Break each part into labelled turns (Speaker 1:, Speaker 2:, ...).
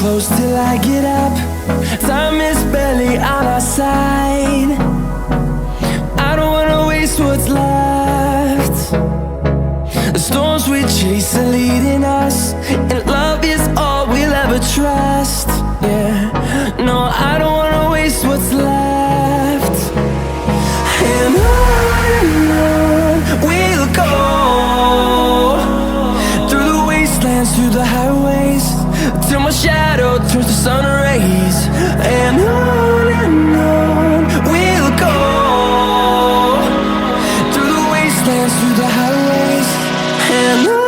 Speaker 1: close till I get up. Time is barely on our side. I don't wanna waste what's left. The storms we chase are leading us, and love is all we'll ever trust. Yeah, no, I don't wanna waste what's left. And on we'll go, through the wastelands, through the highways, till my shadow turns to sun rays. And on we'll go, through the wastelands, through the highways, and on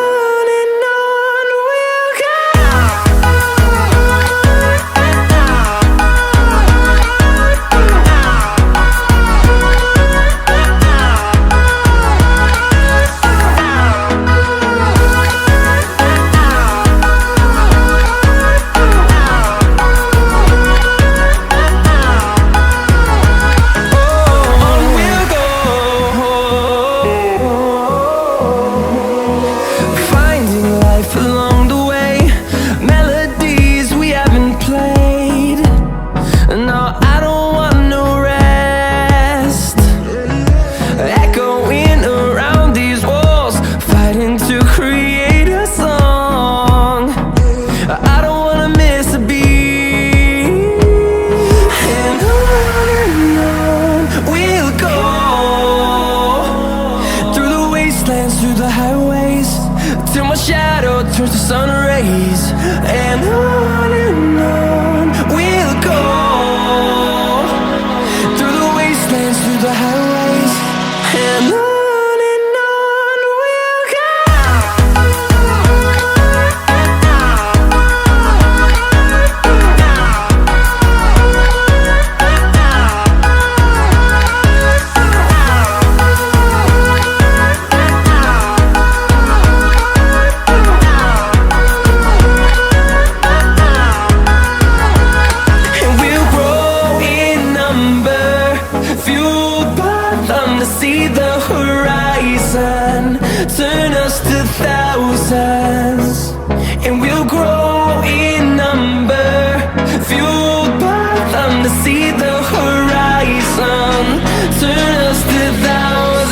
Speaker 1: we'll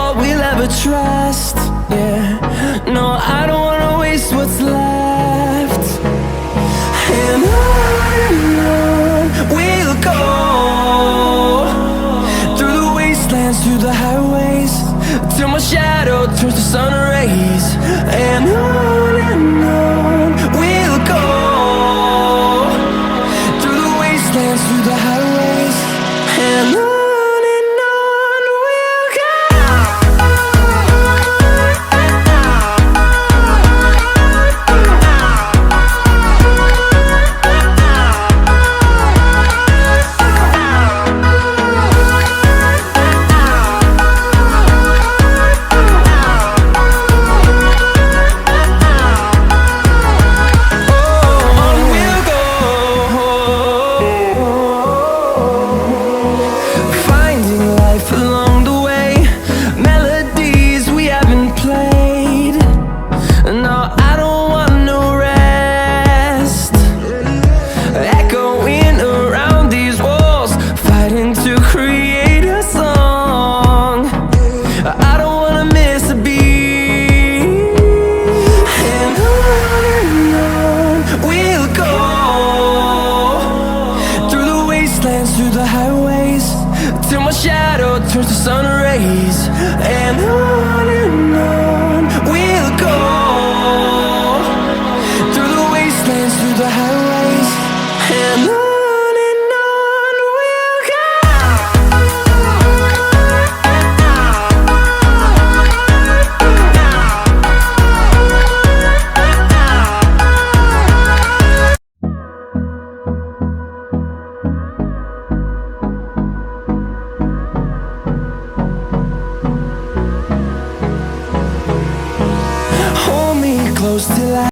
Speaker 1: go. wastelands through the highways, till my shadow turns to sun rays. And on